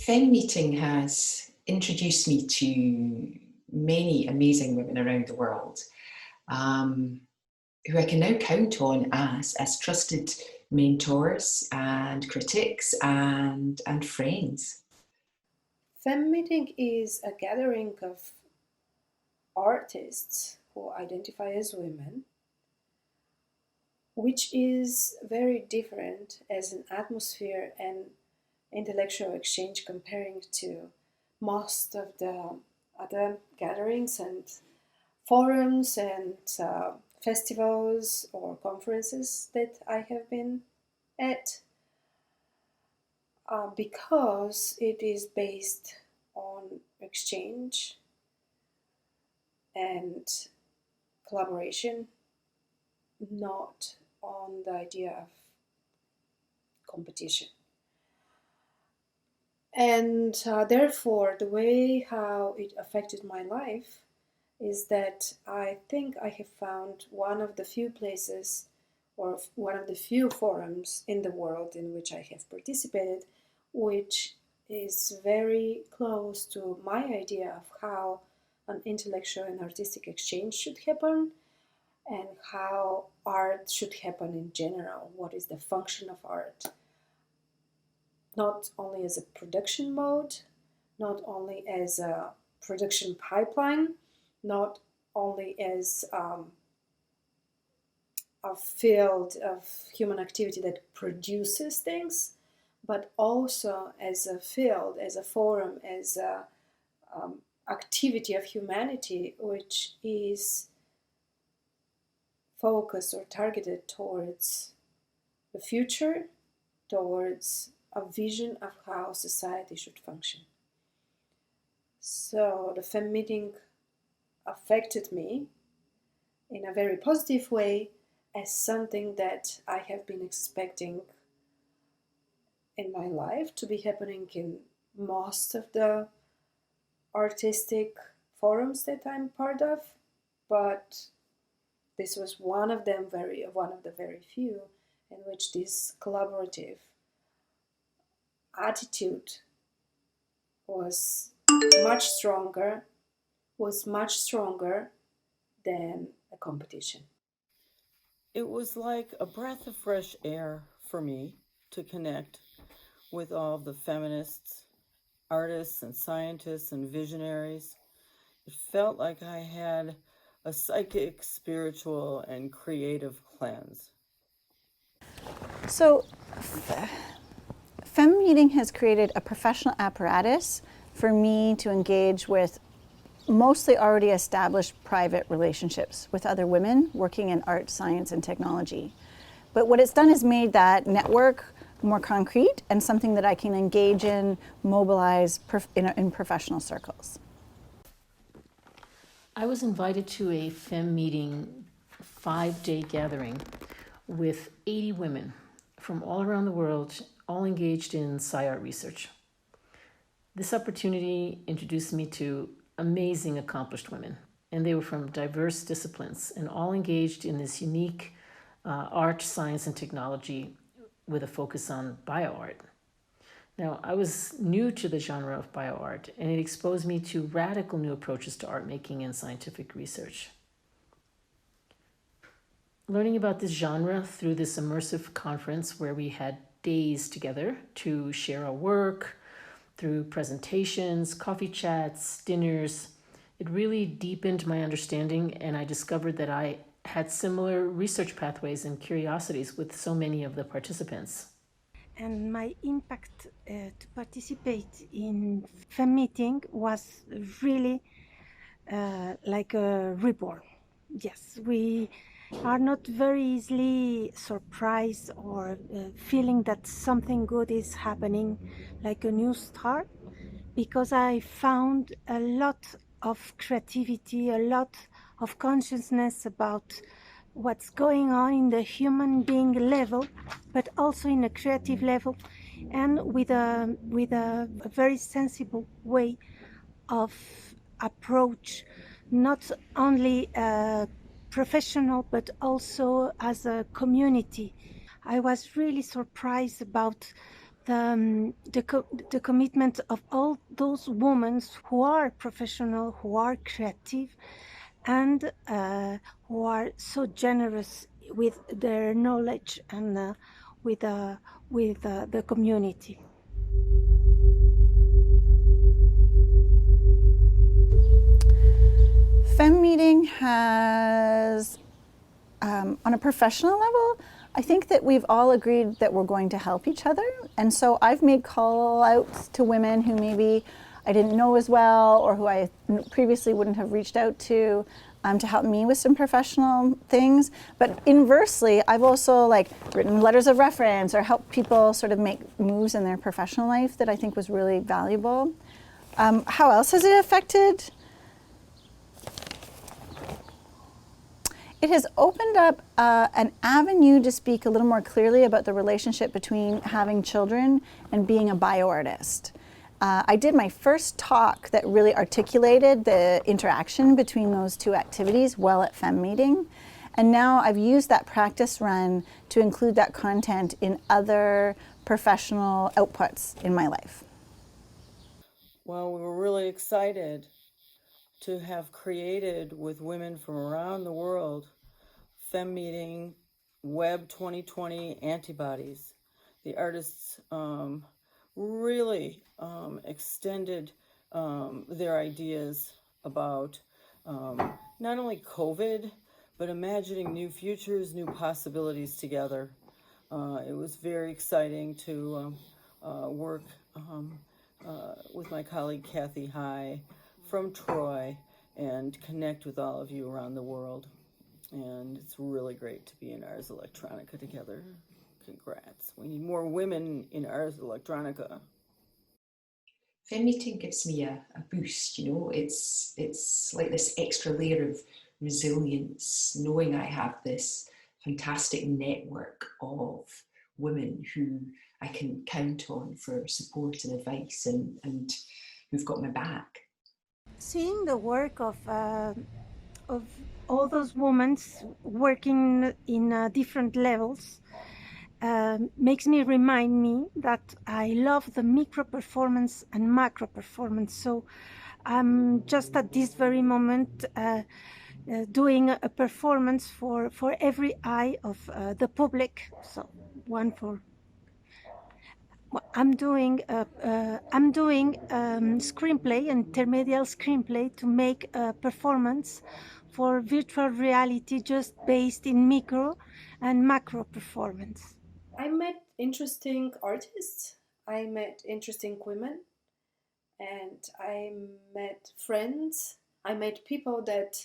FEMeeting has introduced me to many amazing women around the world, who I can now count on as trusted mentors and critics and friends. FEMeeting is a gathering of artists who identify as women, which is very different as an atmosphere and intellectual exchange comparing to most of the other gatherings and forums and festivals or conferences that I have been at, because it is based on exchange and collaboration, not on the idea of competition. And therefore, the way how it affected my life is that I think I have found one of the few places or one of the few forums in the world in which I have participated, which is very close to my idea of how an intellectual and artistic exchange should happen and how art should happen in general. What is the function of art? Not only as a production mode, not only as a production pipeline, not only as a field of human activity that produces things, but also as a field, as a forum, as a activity of humanity which is focused or targeted towards the future, towards a vision of how society should function. So the FEMeeting affected me in a very positive way as something that I have been expecting in my life to be happening in most of the artistic forums that I'm part of, but this was one of the very few in which this collaborative attitude was much stronger than a competition. It was like a breath of fresh air for me to connect with all the feminists, artists and scientists and visionaries. It felt like I had a psychic, spiritual, and creative cleanse. So, FEMeeting has created a professional apparatus for me to engage with mostly already established private relationships with other women working in art, science, and technology. But what it's done is made that network more concrete and something that I can engage in, mobilize in professional circles. I was invited to a FEMeeting 5-day gathering with 80 women from all around the world, all engaged in sci-art research. This opportunity introduced me to amazing, accomplished women, and they were from diverse disciplines and all engaged in this unique art, science, and technology with a focus on bioart. Now, I was new to the genre of bioart, and it exposed me to radical new approaches to art making and scientific research. Learning about this genre through this immersive conference where we had days together to share our work, through presentations, coffee chats, dinners, it really deepened my understanding, and I discovered that I had similar research pathways and curiosities with so many of the participants. And my impact to participate in FEMeeting was really like a reborn. Yes, we are not very easily surprised or feeling that something good is happening, like a new start, because I found a lot of creativity, a lot of consciousness about what's going on in the human being level, but also in a creative level, and with a very sensible way of approach, not only professional but also as a community. I was really surprised about the commitment of all those women who are professional, who are creative, and who are so generous with their knowledge and with the community. FEMeeting has, on a professional level, I think that we've all agreed that we're going to help each other. And so I've made call outs to women who maybe I didn't know as well, or who I previously wouldn't have reached out to help me with some professional things. But inversely, I've also written letters of reference or helped people sort of make moves in their professional life that I think was really valuable. How else has it affected? It has opened up an avenue to speak a little more clearly about the relationship between having children and being a bioartist. I did my first talk that really articulated the interaction between those two activities well at FEMeeting. And now I've used that practice run to include that content in other professional outputs in my life. Well, we were really excited to have created with women from around the world FEMeeting Web 2020 antibodies. The artists really extended their ideas about not only COVID, but imagining new futures, new possibilities together. It was very exciting to work with my colleague Kathy High from Troy and connect with all of you around the world. And it's really great to be in Ars Electronica together. Congrats. We need more women in Ars Electronica. FEMeeting gives me a boost, it's like this extra layer of resilience, knowing I have this fantastic network of women who I can count on for support and advice and who've got my back. Seeing the work of all those women working in different levels makes me remind me that I love the micro performance and macro performance. So I'm just at this very moment doing a performance for every eye of the public. So one for I'm doing screenplay, intermediate screenplay, to make a performance for virtual reality just based in micro and macro performance. I met interesting artists, I met interesting women, and I met friends. I met people that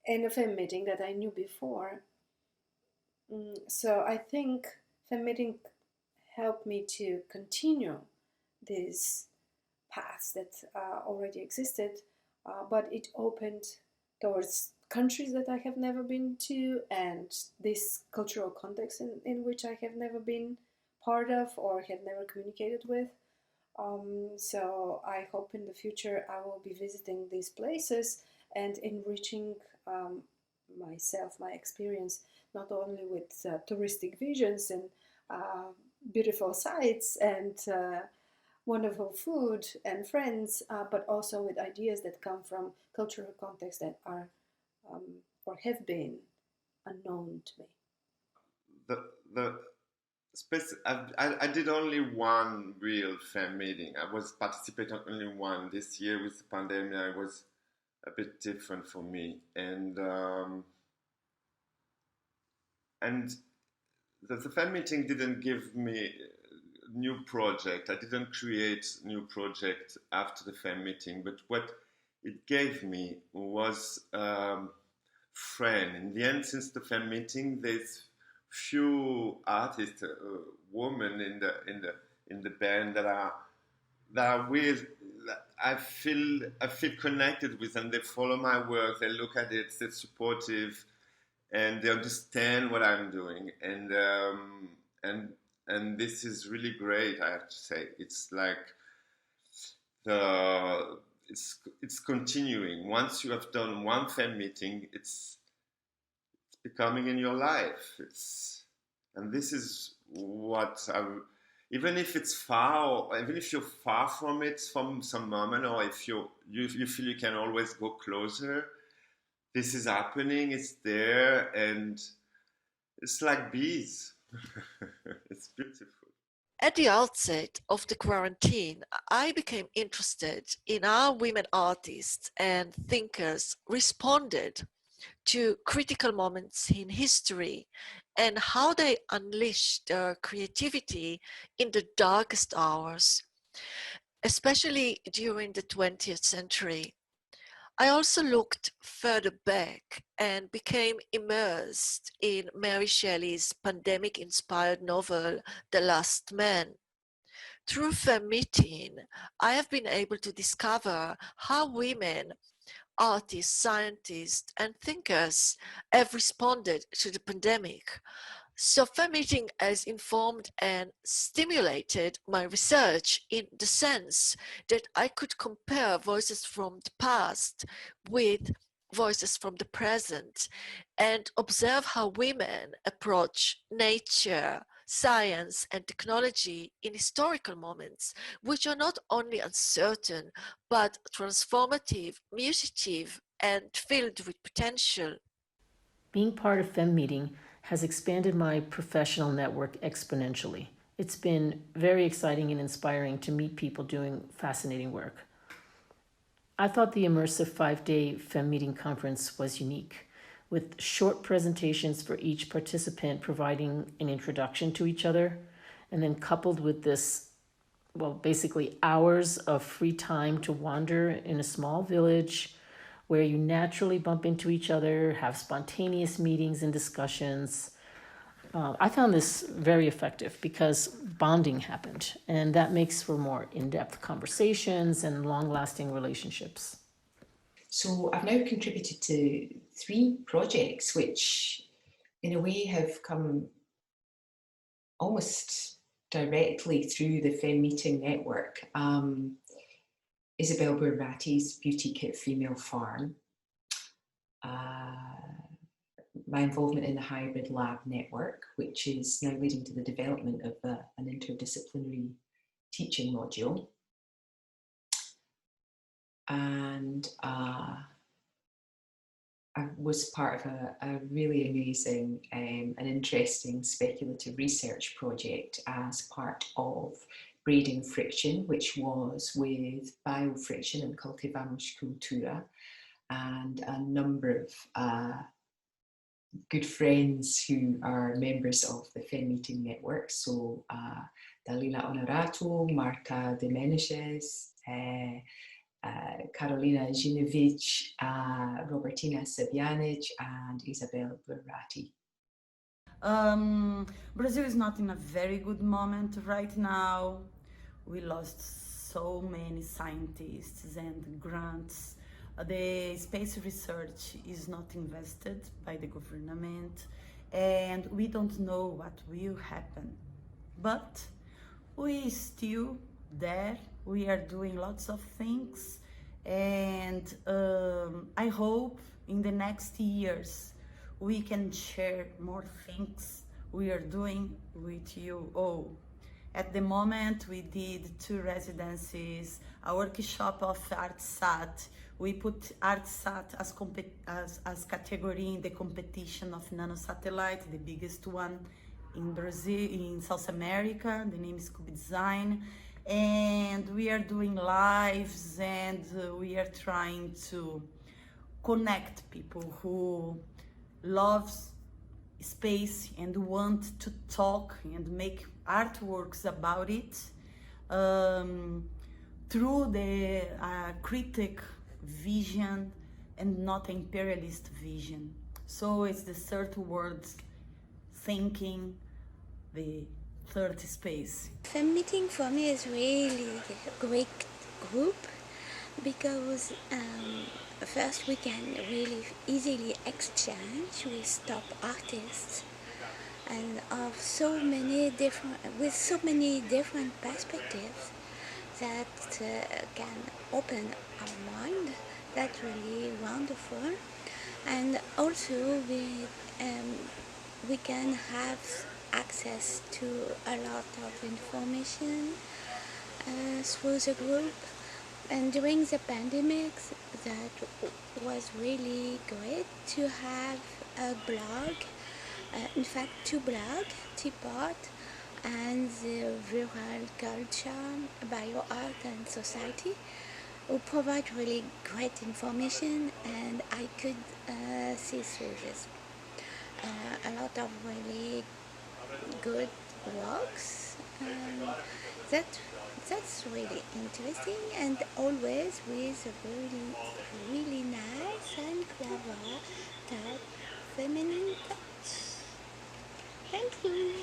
in a FEMeeting that I knew before. So I think FEMeeting helped me to continue these paths that already existed, but it opened towards countries that I have never been to, and this cultural context in which I have never been part of or have never communicated with. So I hope in the future I will be visiting these places and enriching myself, my experience, not only with touristic visions and beautiful sights and wonderful food and friends, but also with ideas that come from cultural contexts that are or have been unknown to me. I did only one real FEMeeting. I was participating only one. This year with the pandemic, it was a bit different for me, and the FEMeeting didn't give me a new project. I didn't create new project after the FEMeeting, but what it gave me was friend. In the end, since the FEMeeting, there's few artists, women in the band that are with. I feel connected with them. They follow my work. They look at it. They're supportive, and they understand what I'm doing. And this is really great. I have to say, it's like it's continuing. Once you have done one FEMeeting, it's becoming in your life. And this is even if it's far, or even if you're far from it from some moment, or if you feel you can always go closer, this is happening, it's there, and it's like bees. It's beautiful. At the outset of the quarantine, I became interested in how women artists and thinkers responded to critical moments in history and how they unleashed their creativity in the darkest hours, especially during the 20th century. I also looked further back and became immersed in Mary Shelley's pandemic-inspired novel, The Last Man. Through FEMeeting, I have been able to discover how women, artists, scientists, and thinkers have responded to the pandemic. So FEMeeting has informed and stimulated my research in the sense that I could compare voices from the past with voices from the present and observe how women approach nature, science, and technology in historical moments, which are not only uncertain, but transformative, mutative, and filled with potential. Being part of FEMeeting has expanded my professional network exponentially. It's been very exciting and inspiring to meet people doing fascinating work. I thought the immersive 5-day FEMeeting conference was unique, with short presentations for each participant providing an introduction to each other, and then coupled with this, basically hours of free time to wander in a small village where you naturally bump into each other, have spontaneous meetings and discussions. I found this very effective because bonding happened, and that makes for more in-depth conversations and long-lasting relationships. So I've now contributed to 3 projects, which in a way have come almost directly through the FEMeeting network. Isabel Burrati's Beauty Kit Female Farm, my involvement in the Hybrid Lab Network, which is now leading to the development of an interdisciplinary teaching module, and I was part of a really amazing and interesting speculative research project as part of Braiding Friction, which was with Biofriction and Cultivamos Cultura, and a number of good friends who are members of the FEMeeting network. So Dalila Honorato, Marta de Menezes, Carolina Zinovich, Robertina Sabianic, and Isabel Burrati. Brazil is not in a very good moment right now. We lost so many scientists and grants. The space research is not invested by the government, and we don't know what will happen. But we still there. We are doing lots of things, and I hope in the next years we can share more things we are doing with you all. At the moment, we did 2 residencies, a workshop of ArtSat. We put ArtSat as category in the competition of nanosatellite, the biggest one in Brazil, in South America. The name is Cube Design. And we are doing lives, and we are trying to connect people who love space and want to talk and make artworks about it through the critic vision and not imperialist vision. So it's the third world thinking, the third space. FEMeeting for me is really a great group because first we can really easily exchange with top artists and of so many different perspectives that can open our mind. That's really wonderful. And also we can have access to a lot of information through the group. And during the pandemic, that was really great to have a blog, in fact 2 blogs, Teapot and the Rural Culture, Bio-Art and Society, who provide really great information, and I could see through this a lot of really good works. That's really interesting, and always with a really nice and clever touch, feminine touch. Thank you.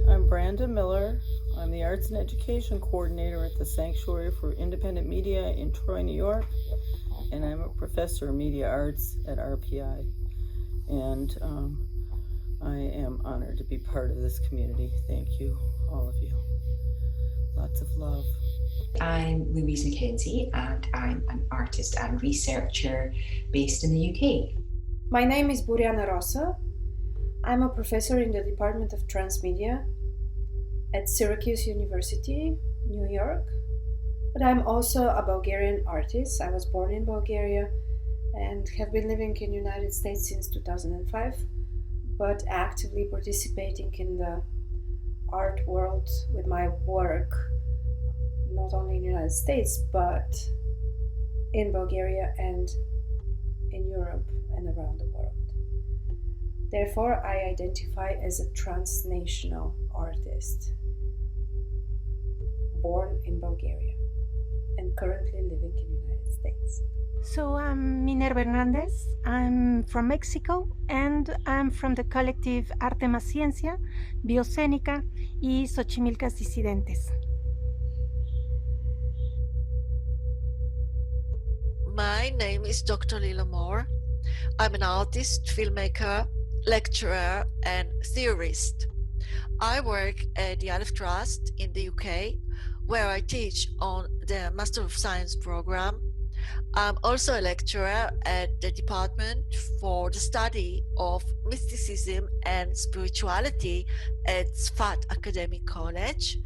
I'm Branda Miller. I'm the Arts and Education Coordinator at the Sanctuary for Independent Media in Troy, New York, and I'm a professor of media arts at RPI. And I am honored to be part of this community. Thank you, all of you. Lots of love. I'm Louise Mackenzie, and I'm an artist and researcher based in the UK. My name is Buriana Rosa. I'm a professor in the Department of Transmedia at Syracuse University, New York. But I'm also a Bulgarian artist. I was born in Bulgaria and have been living in the United States since 2005, but actively participating in the art world with my work, not only in the United States, but in Bulgaria and in Europe and around the world. Therefore, I identify as a transnational artist, born in Bulgaria and currently living in the United States. So I'm Minerva Hernandez. I'm from Mexico, and I'm from the collective Arte más Ciencia, Biocénica y Xochimilcas Disidentes. My name is Dr. Lila Moore. I'm an artist, filmmaker, lecturer, and theorist. I work at the Aleph Trust in the UK, where I teach on the Master of Science program. I'm also a lecturer at the Department for the Study of Mysticism and Spirituality at Tzfat Academic College,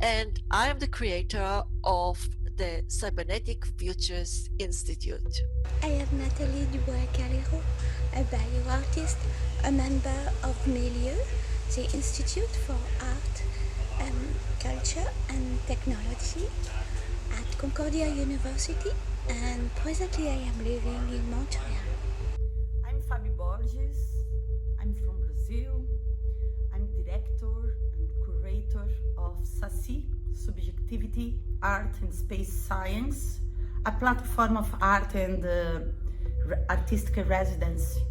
and I am the creator of the Cybernetic Futures Institute. I am Nathalie Dubois-Carrero, a bioartist, a member of Milieu, the Institute for Art, Culture and Technology at Concordia University, and presently I am living in Montreal. I'm Fabi Borges. I'm from Brazil. I'm director and curator of SACI, Subjectivity, Art and Space Science, a platform of art and artistic residency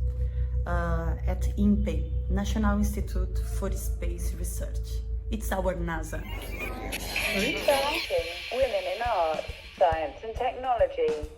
at INPE, National Institute for Space Research. It's our NASA. Rebalancing women in art, science and technology.